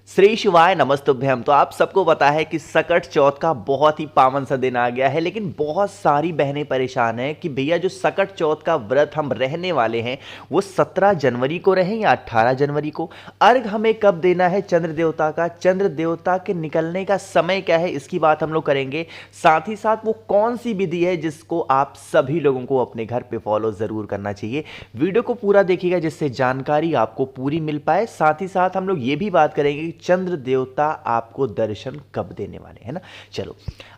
श्री शिवाय नमस्तुभ्यम। तो आप सबको पता है कि सकट चौथ का बहुत ही पावन सा दिन आ गया है, लेकिन बहुत सारी बहनें परेशान हैं कि भैया जो सकट चौथ का व्रत हम रहने वाले हैं वो 17 जनवरी को रहें या 18 जनवरी को। अर्घ हमें कब देना है चंद्र देवता का, चंद्र देवता के निकलने का समय क्या है, इसकी बात हम लोग करेंगे। साथ ही साथ वो कौन सी विधि है जिसको आप सभी लोगों को अपने घर पे फॉलो जरूर करना चाहिए। वीडियो को पूरा देखिएगा जिससे जानकारी आपको पूरी मिल पाए। साथ ही साथ हम लोग ये भी बात करेंगे चंद्र देवता आपको दर्शन कब देने वाले हैं ना। चलो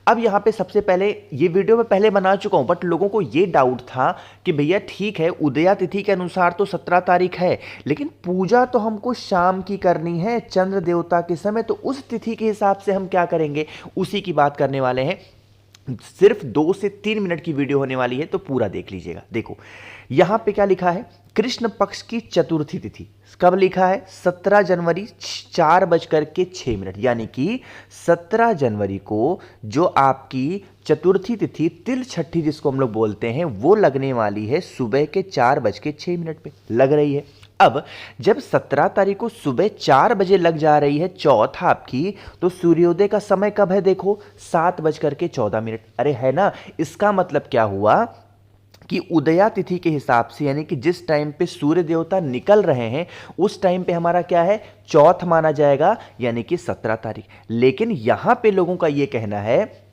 अब यहां पे सबसे पहले ये वीडियो मैं पहले बना चुका हूं, बट लोगों को ये डाउट था कि भैया ठीक है उदया तिथि के अनुसार तो 17 तारीख है, लेकिन पूजा तो हमको शाम की करनी है चंद्र देवता के समय, तो उस तिथि के हिसाब से हम क्या करेंगे उसी की बात करने वाले हैं। सिर्फ 2 से 3 मिनट की वीडियो होने वाली है, तो पूरा देख लीजिएगा। देखो यहां पे क्या लिखा है, कृष्ण पक्ष की चतुर्थी तिथि कब लिखा है, 17 जनवरी 4:06, यानी कि 17 जनवरी को जो आपकी चतुर्थी तिथि तिल छठी जिसको हम लोग बोलते हैं वो लगने वाली है सुबह के 4:06 पे लग रही है। अब जब 17 तारीख को सुबह 4 बजे लग जा रही है चौथ आपकी, तो सूर्योदय का समय कब है, देखो 7:14। अरे है ना, इसका मतलब क्या हुआ कि उदया तिथि के हिसाब से, यानी कि जिस टाइम पे सूर्य देवता निकल रहे हैं उस टाइम पे हमारा क्या है, चौथ माना जाएगा, यानी कि 17 तारीख। लेकिन यहां पे लोगों का यह कहना है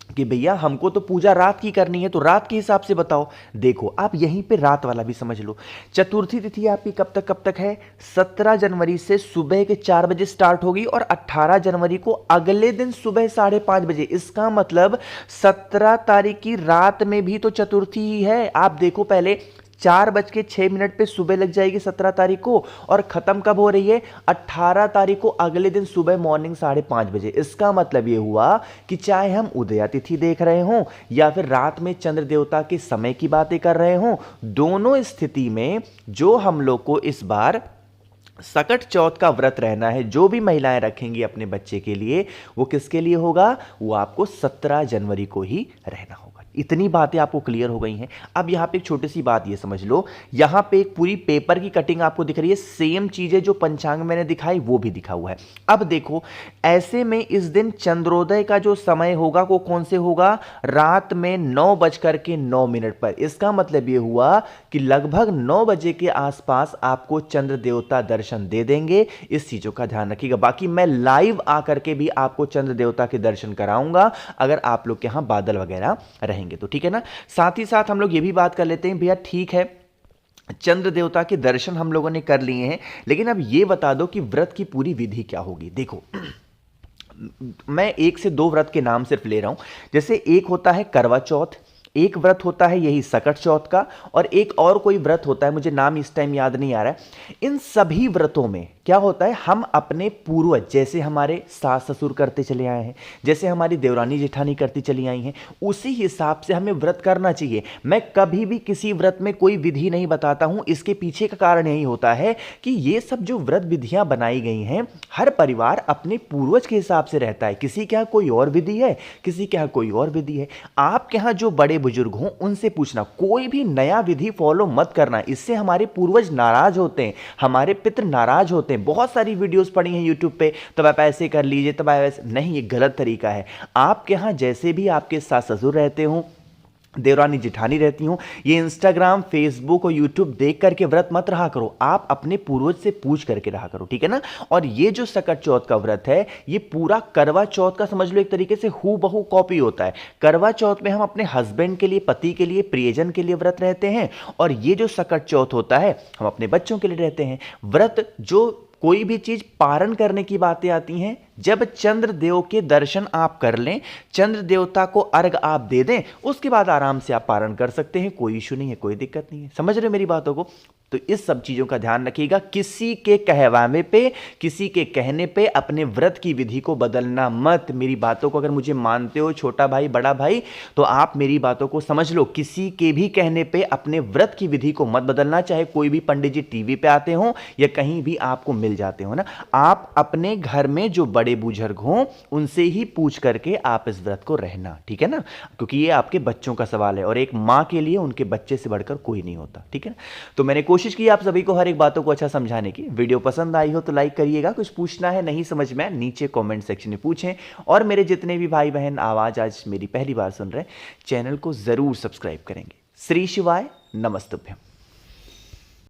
कि भैया हमको तो पूजा रात की करनी है, तो रात के हिसाब से बताओ। देखो आप यहीं पे रात वाला भी समझ लो। चतुर्थी तिथि आपकी कब तक है, 17 जनवरी से सुबह के 4 बजे स्टार्ट होगी और 18 जनवरी को अगले दिन सुबह 5:30 बजे। इसका मतलब 17 तारीख की रात में भी तो चतुर्थी ही है। आप देखो पहले 4:06 पे सुबह लग जाएगी 17 तारीख को, और खत्म कब हो रही है, 18 तारीख को अगले दिन सुबह मॉर्निंग 5:30 बजे। इसका मतलब यह हुआ कि चाहे हम उदया तिथि देख रहे हों या फिर रात में चंद्र देवता के समय की बातें कर रहे हों, दोनों स्थिति में जो हम लोग को इस बार सकट चौथ का व्रत रहना है, जो भी महिलाएं रखेंगी अपने बच्चे के लिए, वो किसके लिए होगा, वो आपको 17 जनवरी को ही रहना होगा। इतनी बातें आपको क्लियर हो गई हैं। अब यहां पे एक छोटी सी बात ये समझ लो, यहां पे एक पूरी पेपर की कटिंग आपको दिख रही है, सेम चीजें जो पंचांग मैंने दिखाई वो भी दिखा हुआ है। अब देखो ऐसे में इस दिन चंद्रोदय का जो समय होगा वो कौन से होगा, रात में 9:09 पर। इसका मतलब ये हुआ कि लगभग 9 बजे के आसपास आपको चंद्र देवता दर्शन दे देंगे। इस चीजों का ध्यान रखिएगा। बाकी मैं लाइव आकर के भी आपको चंद्र देवता के दर्शन कराऊंगा अगर आप लोग के यहां बादल वगैरह रहेंगे तो, ठीक है ना। साथ ही साथ हम लोग ये भी बात कर लेते हैं, भैया ठीक है चंद्र देवता के दर्शन हम लोगों ने कर लिए हैं, लेकिन अब ये बता दो कि व्रत की पूरी विधि क्या होगी। देखो मैं 1 से 2 व्रत के नाम सिर्फ ले रहा हूं। जैसे एक होता है करवा चौथ, एक व्रत होता है यही सकट चौथ का, और एक और कोई व्रत होता है, मुझे नाम इस टाइम याद नहीं आ रहा है। इन सभी व्रतों में क्या होता है, हम अपने पूर्वज जैसे हमारे सास ससुर करते चले आए हैं, जैसे हमारी देवरानी जेठानी करती चली आई हैं, उसी हिसाब से हमें व्रत करना चाहिए। मैं कभी भी किसी व्रत में कोई विधि नहीं बताता हूं। इसके पीछे का कारण यही होता है कि ये सब जो व्रत विधियां बनाई गई हैं, हर परिवार अपने पूर्वज के हिसाब से रहता है। किसी के यहां कोई और विधि है, किसी के यहां कोई और विधि है। आपके यहां जो बड़े बुजुर्ग हों उनसे पूछना, कोई भी नया विधि फॉलो मत करना, इससे हमारे पूर्वज नाराज होते हैं, हमारे पितृ नाराज होते हैं। बहुत सारी वीडियोस पड़ी हैं यूट्यूब पे, तब आप ऐसे कर लीजिए, तब आप ऐसे नहीं, ये गलत तरीका है। आपके यहां जैसे भी आपके सास ससुर रहते हो, देवरानी जिठानी रहती हूं, ये इंस्टाग्राम फेसबुक और यूट्यूब देख करके व्रत मत रहा करो, आप अपने पूर्वज से पूछ करके रहा करो, ठीक है ना। और ये जो सकट चौथ का व्रत है, ये पूरा करवा चौथ का समझ लो एक तरीके से हूबहू कॉपी होता है। करवा चौथ में हम अपने हस्बैंड के लिए, पति के लिए, प्रियजन के लिए व्रत रहते हैं, और ये जो सकट चौथ होता है हम अपने बच्चों के लिए रहते हैं। व्रत जो कोई भी चीज पारण करने की बातें आती हैं, जब चंद्र देव के दर्शन आप कर लें, चंद्र देवता को अर्घ आप दे दें, उसके बाद आराम से आप पारण कर सकते हैं, कोई इशू नहीं है, कोई दिक्कत नहीं है। समझ रहे मेरी बातों को। तो इस सब चीजों का ध्यान रखिएगा। किसी के कहवावे पे, किसी के कहने पे अपने व्रत की विधि को बदलना मत। मेरी बातों को अगर मुझे मानते हो छोटा भाई बड़ा भाई, तो आप मेरी बातों को समझ लो। किसी के भी कहने पे अपने व्रत की विधि को मत बदलना, चाहे कोई भी पंडित जी टीवी पे आते हो या कहीं भी आपको मिल जाते हो ना। आप अपने घर में जो बड़े बुजुर्ग हों उनसे ही पूछ करके आप इस व्रत को रहना, ठीक है ना, क्योंकि ये आपके बच्चों का सवाल है और एक मां के लिए उनके बच्चे से बढ़कर कोई नहीं होता, ठीक है ना। तो मैंने कोशिश कोशिश की आप सभी को हर एक बातों को अच्छा समझाने की। वीडियो पसंद आई हो तो लाइक करिएगा, कुछ पूछना है नहीं समझ में नीचे कमेंट सेक्शन में पूछें, और मेरे जितने भी भाई बहन आवाज़ आज मेरी पहली बार सुन रहे चैनल को ज़रूर सब्सक्राइब करेंगे। श्री शिवाय, नमस्तुभ्यम।